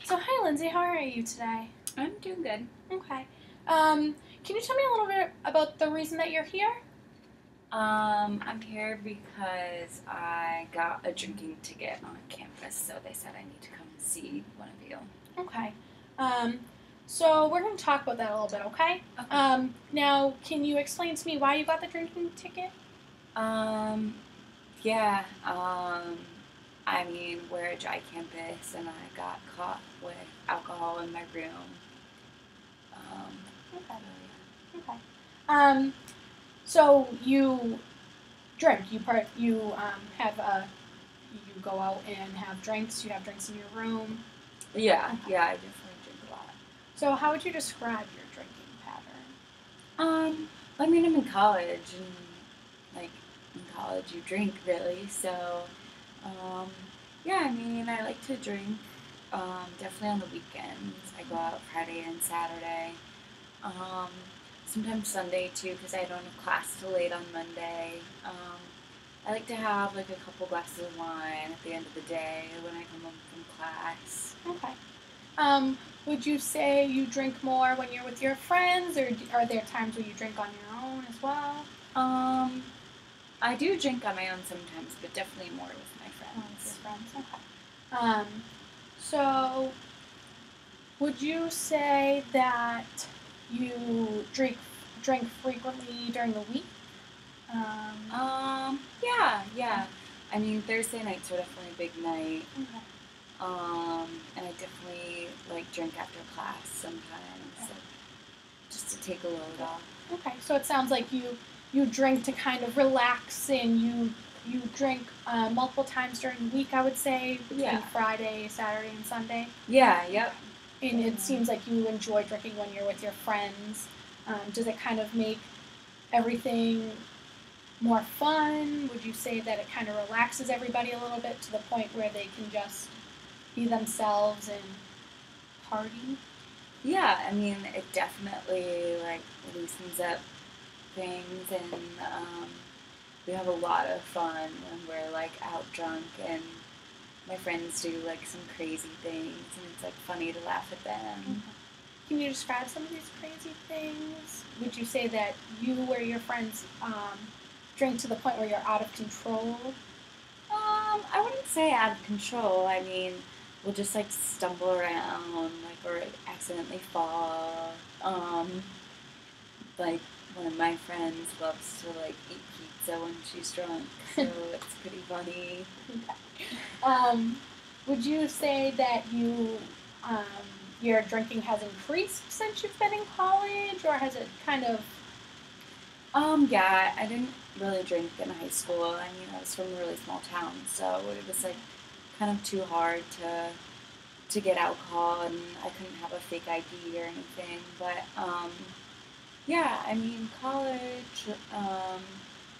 So, hi, Lindsay. How are you today? I'm doing good. Okay. Can you tell me a little bit about the reason that you're here? I'm here because I got a drinking ticket on campus, so they said I need to come see one of you. Okay. Um, so we're going to talk about that a little bit, okay? Okay. Now, can you explain to me why you got the drinking ticket? Um, yeah, I mean, we're a dry campus, and I got caught with alcohol in my room. Um, Okay. so Okay. Um, so you drink. You go out and have drinks. You have drinks in your room. yeah, Okay. yeah, I definitely drink a lot. So how would you describe your drinking pattern? I mean, I'm in college, and like in college, you drink really. So, um, yeah, I mean, I like to drink. Definitely on the weekends. I go out Friday and Saturday. Um, Sometimes Sunday too, because I don't have class till late on Monday. I like to have like a couple glasses of wine at the end of the day when I come home from class. Okay. Um, would you say you drink more when you're with your friends, or are there times where you drink on your own as well? Um, I do drink on my own sometimes, but definitely more with my Oh, with your friends. friends. Okay. So would you say that you drink frequently during the week? Um, Yeah. I mean, Thursday nights are definitely a big night. okay. And I definitely like drink after class sometimes, Okay. like, just to take a load off. Okay. So it sounds like you drink to kind of relax, and you drink multiple times during the week. I would say between Yeah. Friday, Saturday, and Sunday. Yeah. Yep. And it seems like you enjoy drinking when you're with your friends. Does it kind of make everything more fun? Would you say that it kind of relaxes everybody a little bit to the point where they can just be themselves and party? Yeah. I mean, it definitely like loosens up things, and we have a lot of fun when we're like out drunk, and my friends do like some crazy things, and it's like funny to laugh at Okay. them. Can you describe some of these crazy things? Would you say that you or your friends drink to the point where you're out of control? I wouldn't say out of control. I mean, we'll just like stumble around, like, or accidentally fall. Like one of my friends loves to like eat pizza when she's drunk, so it's pretty funny. Um, would you say that um, your drinking has increased since you've been in college, or has it kind of? Yeah, I didn't really drink in high school. I mean, I was from a really small town, so it was like kind of too hard to get alcohol, and I couldn't have a fake ID or anything. But yeah, I mean, college,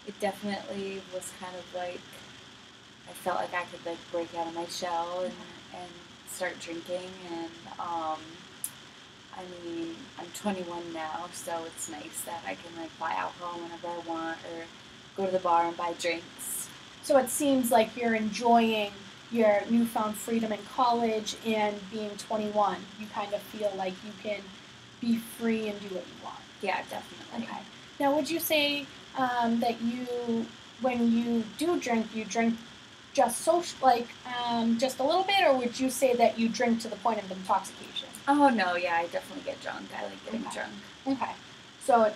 it definitely was kind of like I felt like I could like break out of my shell and start drinking. And I mean, I'm 21 now, so it's nice that I can like buy alcohol whenever I want, or go to the bar and buy drinks. So it seems like you're enjoying your newfound freedom in college and being 21. You kind of feel like you can be free and do what you want. Yeah, definitely. Okay. Now, would you say that when you do drink, you drink just just a little bit, or would you say that you drink to the point of intoxication? Oh no, yeah, I definitely get drunk. I like getting Okay. drunk. Okay. So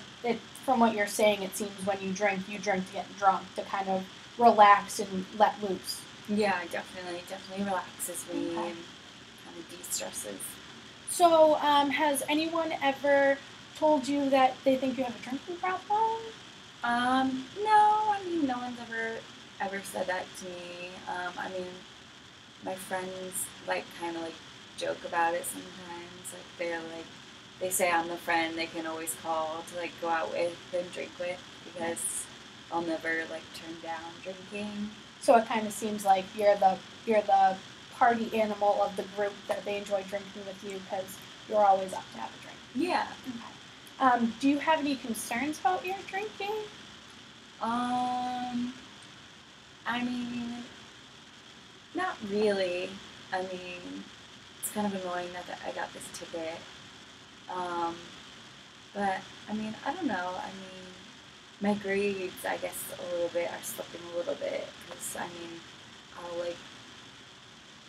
from what you're saying, it seems when you drink to get drunk to kind of relax and let loose. Yeah, definitely relaxes me Okay. and kind of de-stresses. So, has anyone ever told you that they think you have a drinking problem? No, I mean, no one's ever said that to me. I mean, my friends like kind of like joke about it sometimes. Like they say I'm the friend they can always call to like go out with and drink with, because I'll never like turn down drinking. So it kind of seems like you're the party animal of the group that they enjoy drinking with you because you're always up to have a drink. Yeah. Okay. Do you have any concerns about your drinking? Um, I mean, not really. I mean, it's kind of annoying that I got this ticket. Um, but I mean, I don't know. I mean, my grades, I guess, a little bit are slipping a little bit because I mean, I'll like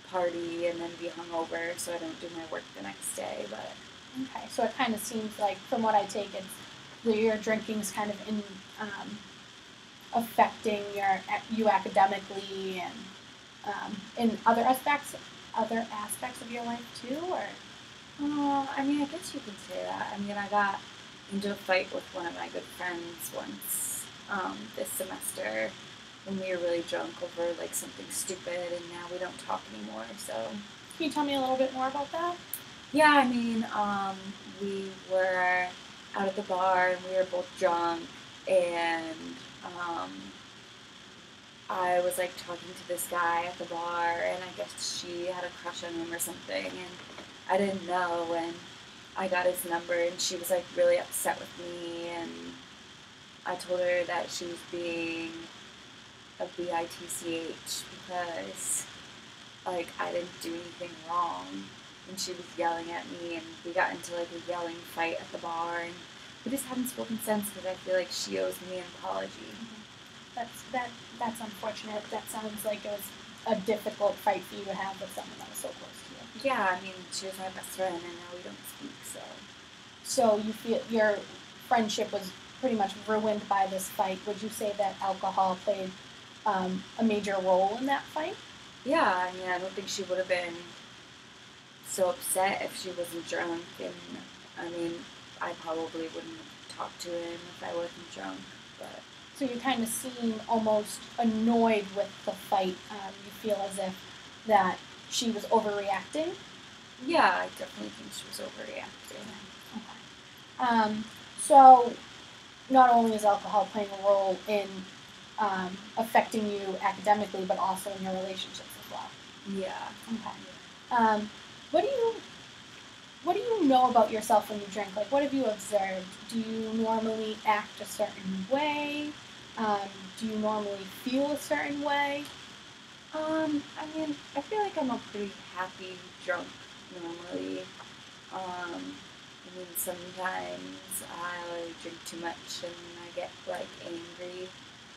party and then be hungover, so I don't do my work the next day. But Okay, so it kind of seems like, from what I take, it's that your drinking's kind of affecting you academically and in other aspects of your life too, or I mean, I guess you could say that. I mean, I got into a fight with one of my good friends once this semester when we were really drunk over like something stupid, and now we don't talk anymore. So can you tell me a little bit more about that? yeah, I mean, we were out at the bar and we were both drunk, and um, I was like talking to this guy at the bar, and I guess she had a crush on him or something, and I didn't know, and I got his number, and she was like really upset with me, and I told her that she was being a bitch because like I didn't do anything wrong, and she was yelling at me, and we got into like a yelling fight at the bar, and we just haven't spoken since because I feel like she owes me an apology. That's unfortunate. That sounds like it was a difficult fight for you to have with someone that was so close to you. Yeah, I mean, she was my best friend, and now we don't speak, so. So you feel your friendship was pretty much ruined by this fight. Would you say that alcohol played a major role in that fight? Yeah, I mean, I don't think she would have been so upset if she wasn't drunk, and I mean, I probably wouldn't have talked to him if I wasn't drunk, but. So you kind of seem almost annoyed with the fight. You feel as if that she was overreacting. Yeah, I definitely think she was overreacting. Okay. So not only is alcohol playing a role in affecting you academically, but also in your relationships as well. Yeah. Okay. What do you know about yourself when you drink? Like, what have you observed? Do you normally act a certain way? Do you normally feel a certain way? I mean, I feel like I'm a pretty happy drunk normally. I mean, sometimes I drink too much and I get like angry.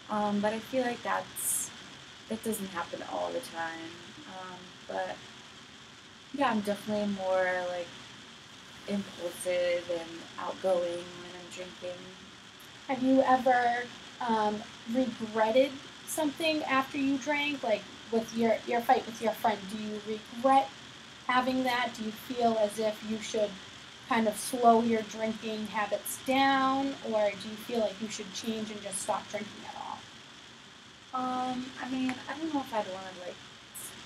But I feel like that doesn't happen all the time. But yeah, I'm definitely more like impulsive and outgoing when I'm drinking. Have you ever regretted something after you drank? Like with your fight with your friend, do you regret having that? Do you feel as if you should kind of slow your drinking habits down, or do you feel like you should change and just stop drinking at all? I mean, I don't know if I'd want to like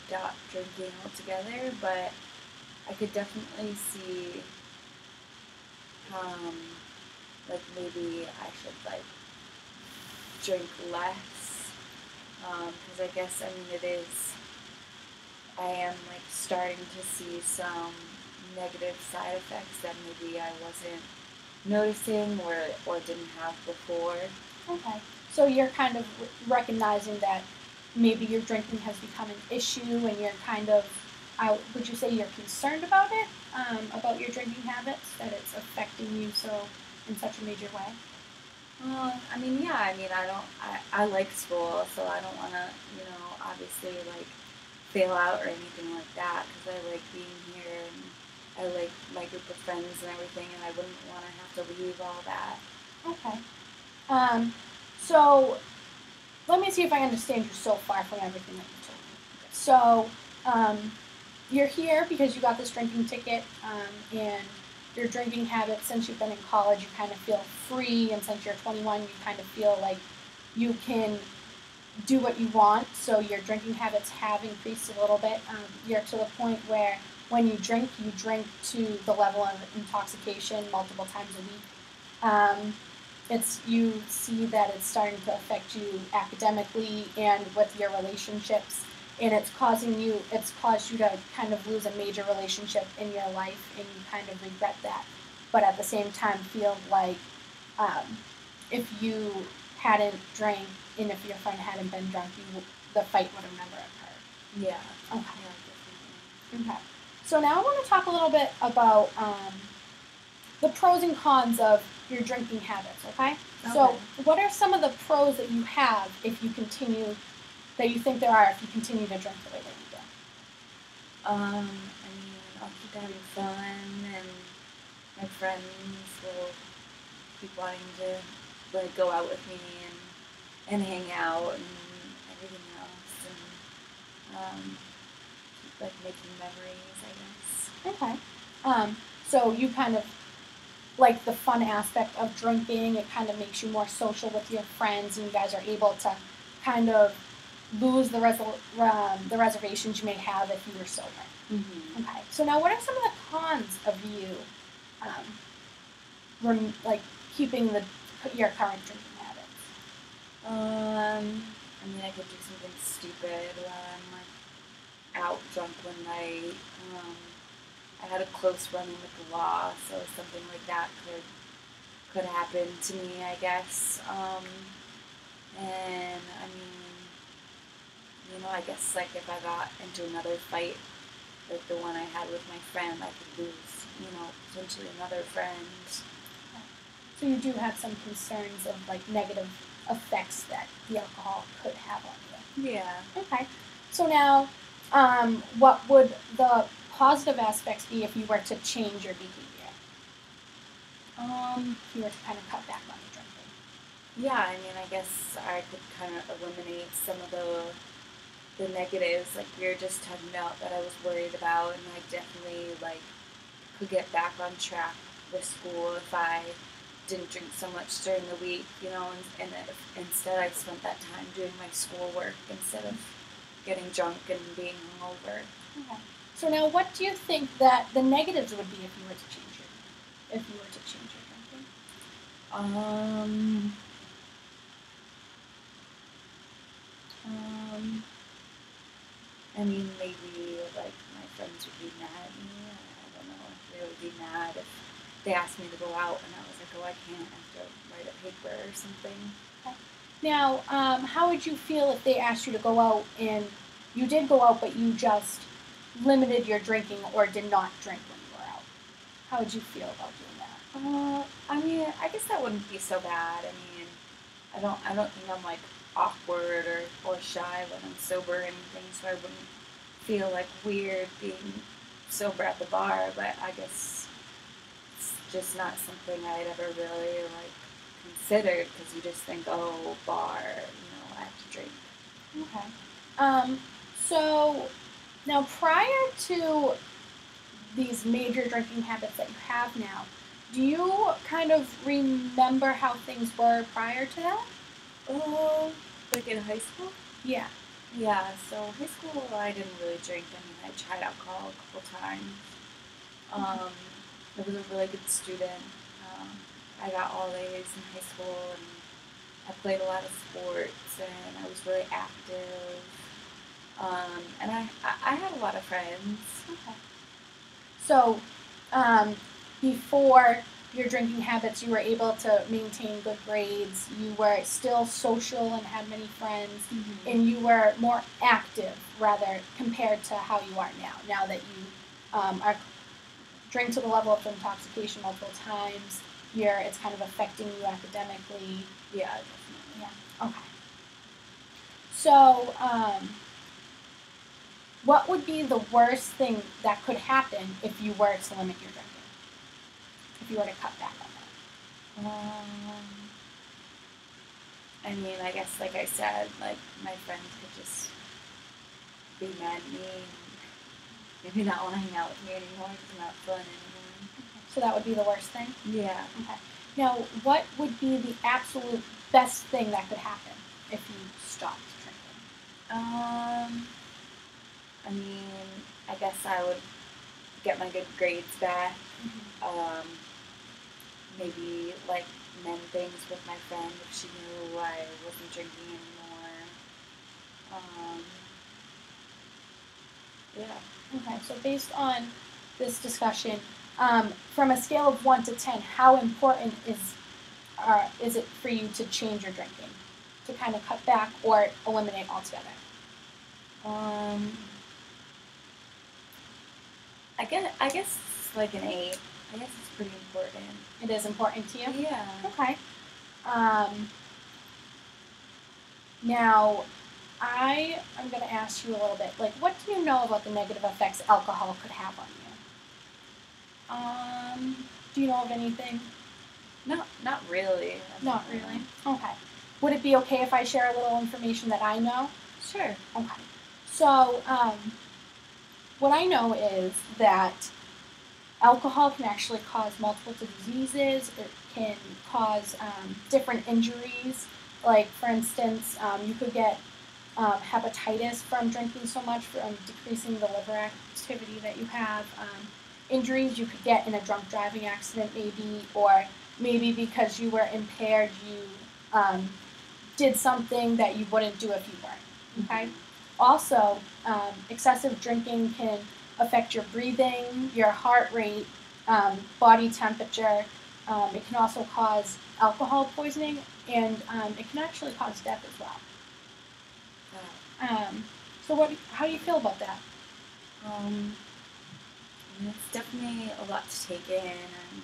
stop drinking altogether, but I could definitely see, um, like maybe I should like drink less, because I guess I mean I am like starting to see some negative side effects that maybe I wasn't noticing or didn't have before. Okay. So you're kind of recognizing that maybe your drinking has become an issue, and you're kind of, would you say you're concerned about it, about your drinking habits, that it's affecting you so in such a major way? I mean, yeah, I mean, I like school, so I don't want to, obviously, like, fail out or anything like that, because I like being here, and I like my group of friends and everything, and I wouldn't want to have to leave all that. Okay. So let me see if I understand you so far from everything that you told me. So you're here because you got this drinking ticket, and your drinking habits, since you've been in college, you kind of feel free, and since you're 21, you kind of feel like you can do what you want, so your drinking habits have increased a little bit. You're to the point where when you drink to the level of intoxication multiple times a week. You see that it's starting to affect you academically and with your relationships, and it's caused you to kind of lose a major relationship in your life, and you kind of regret that, but at the same time feel like if you hadn't drank and if your friend hadn't been drunk, the fight would have never occurred. Yeah. Okay. Yeah, definitely. Okay. So now I want to talk a little bit about the pros and cons of your drinking habits, okay? So what are some of the pros that you have if you continue, that you think there are if you continue to drink the way that you do? I mean, I'll keep having fun, and my friends will keep wanting to like go out with me and hang out and everything else, and keep like making memories, I guess. Okay. So you kind of like the fun aspect of drinking. It kind of makes you more social with your friends, and you guys are able to kind of lose the reservations you may have if you were sober. Mm-hmm. Okay. So now, what are some of the cons of you, like keeping your current drinking habits? I mean, I could do something stupid while I'm like out drunk one night. I had a close run-in with the law, so something like that could happen to me, I guess. And I mean, I guess like if I got into another fight, like the one I had with my friend, I could lose, potentially another friend. So you do have some concerns of like negative effects that the alcohol could have on you. Yeah. Okay. So now, what would the positive aspects be if you were to change your behavior? If you were to kind of cut back on the drinking. Yeah, I mean, I guess I could kind of eliminate some of the negatives, like we were just talking about, that I was worried about, and I definitely like could get back on track with school if I didn't drink so much during the week, and if instead I spent that time doing my schoolwork instead of getting drunk and being hungover. Okay. So now, what do you think that the negatives would be if you were to change your drinking? I mean, maybe like my friends would be mad at me. I don't know if they would be mad if they asked me to go out and I was like, oh, I can't. I have to write a paper or something. Okay. Now, how would you feel if they asked you to go out and you did go out, but you just limited your drinking or did not drink when you were out? How would you feel about doing that? I mean, I guess that wouldn't be so bad. I mean, I don't think I'm like awkward or shy when I'm sober or anything, so I wouldn't feel like weird being sober at the bar. But I guess it's just not something I'd ever really like considered, because you just think, oh, bar, I have to drink. Okay. So now, prior to these major drinking habits that you have now, do you kind of remember how things were prior to that? Like in high school? Yeah. Yeah, so high school I didn't really drink. I mean, I tried alcohol a couple times. I was a really good student. I got all A's in high school, and I played a lot of sports, and I was really active. And I had a lot of friends. Okay. So, before your drinking habits, you were able to maintain good grades. You were still social and had many friends, and you were more active, rather, compared to how you are now. Now that you are drink to the level of intoxication multiple times, it's kind of affecting you academically. Yeah, definitely. Yeah. Okay. So, what would be the worst thing that could happen if you were to limit your drinking? If you were to cut back on that? I mean, I guess, like I said, like my friends could just be mad at me and maybe not want to hang out with me anymore because I'm not fun anymore. So that would be the worst thing? Yeah. Okay. Now, what would be the absolute best thing that could happen if you stopped drinking? I mean, I guess I would get my good grades back. Maybe like mend things with my friend if she knew I wasn't drinking anymore. Yeah. Okay, so based on this discussion, from a scale of 1 to 10, how important is it for you to change your drinking, to kind of cut back or eliminate altogether? I guess it's like an 8. I guess it's pretty important. It is important to you? Yeah. Okay. Now, I am going to ask you a little bit, like, what do you know about the negative effects alcohol could have on you? Do you know of anything? Not really. Not really. Okay. Would it be okay if I share a little information that I know? Sure. Okay. So, what I know is that alcohol can actually cause multiple diseases. It can cause different injuries. Like, for instance, you could get hepatitis from drinking so much, from decreasing the liver activity that you have. Injuries you could get in a drunk driving accident, maybe, or maybe because you were impaired, you did something that you wouldn't do if you weren't. Okay. Also, excessive drinking can affect your breathing, your heart rate, body temperature. It can also cause alcohol poisoning, and it can actually cause death as well. So how do you feel about that? It's definitely a lot to take in. I'm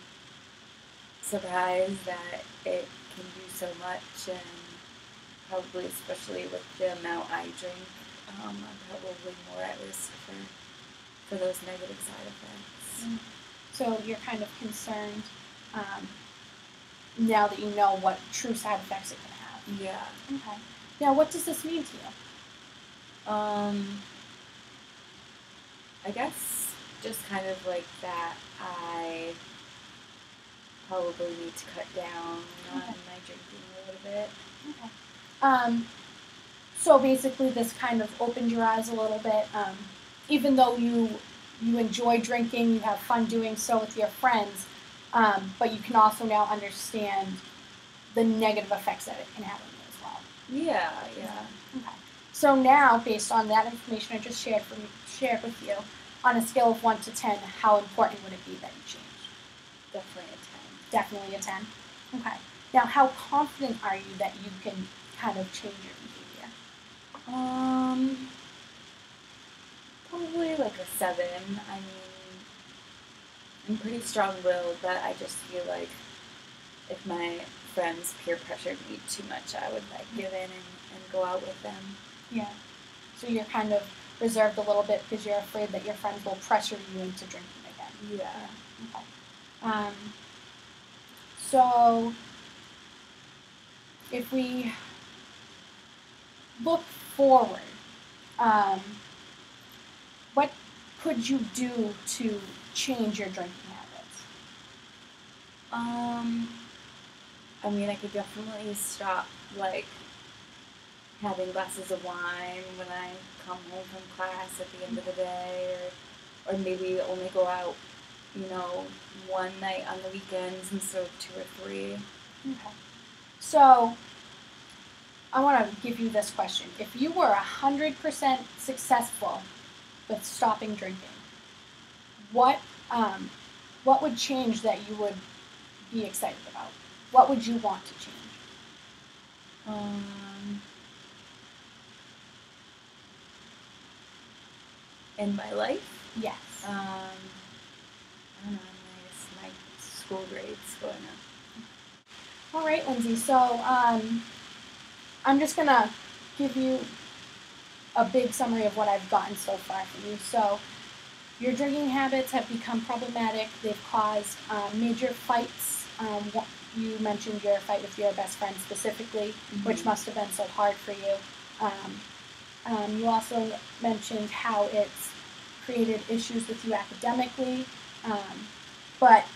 surprised that it can do so much, and probably especially with the amount I drink, I'm probably more at risk for those negative side effects. So you're kind of concerned now that you know what true side effects it can have. Yeah. Okay. Now, what does this mean to you? I guess just kind of like that I probably need to cut down on my drinking a little bit. Okay. So basically, this kind of opened your eyes a little bit. Even though you enjoy drinking, you have fun doing so with your friends, but you can also now understand the negative effects that it can have on you as well. Yeah, yeah. Okay. So now, based on that information I just shared with you, on a scale of 1 to 10, how important would it be that you change? Definitely a 10. Definitely a 10. Okay. Now, how confident are you that you can kind of change your behavior? Probably like a 7. I mean, I'm pretty strong-willed, but I just feel like if my friends peer pressured me too much, I would like give in and go out with them. Yeah. So you're kind of reserved a little bit because you're afraid that your friends will pressure you into drinking again. Yeah. Okay. So if we look forward, what could you do to change your drinking habits? I mean, I could definitely stop like having glasses of wine when I come home from class at the end of the day, or maybe only go out, one night on the weekends instead of 2 or 3. Okay. So I want to give you this question. If you were 100% successful with stopping drinking, what would change that you would be excited about? What would you want to change? In my life? Yes. I don't know, I guess my school grades going up. All right, Lindsay. So I'm just going to give you a big summary of what I've gotten so far from you. So your drinking habits have become problematic. They've caused major fights. You mentioned your fight with your best friend specifically, which must have been so hard for you. You also mentioned how it's created issues with you academically, but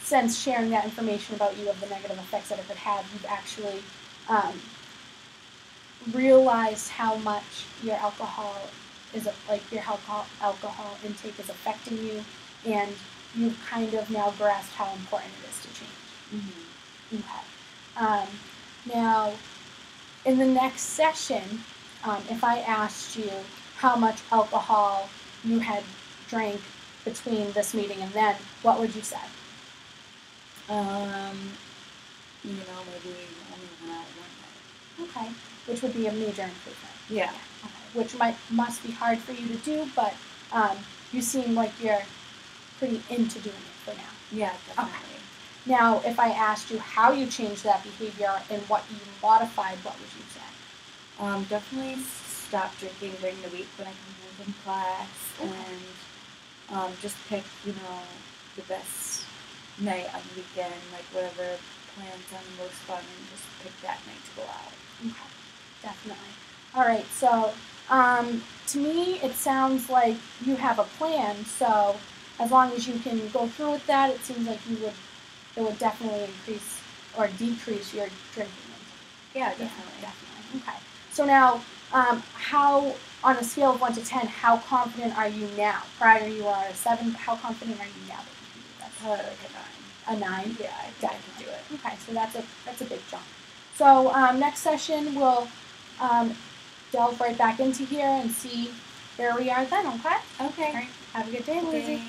since sharing that information about you of the negative effects that it could have, you've actually realized how much your alcohol intake is affecting you, and you've kind of now grasped how important it is to change. Okay. Now, in the next session, if I asked you how much alcohol you had drank between this meeting and then, what would you say? Maybe only one night. Okay. Which would be a major improvement. Yeah. Okay. Which must be hard for you to do, but you seem like you're pretty into doing it for now. Yeah, definitely. Now, if I asked you how you changed that behavior and what you modified, what would you say? Definitely stop drinking during the week when I come home from class, and just pick, the best night on the weekend, like whatever plans on the most fun, and just pick that night to go out. Okay, definitely. All right, so to me, it sounds like you have a plan. So as long as you can go through with that, it seems like it would definitely increase or decrease your drinking intake. Yeah, definitely. Yeah, definitely. Okay. So now, how on a scale of 1 to 10, how confident are you now? Prior, you are a 7. How confident are you now that you can do that? Probably like a 9. A 9. Yeah, I think I could do it. Okay, so that's a big jump. So next session we'll delve right back into here and see where we are then. Okay. Okay. All right. Have a good day, Lizzie.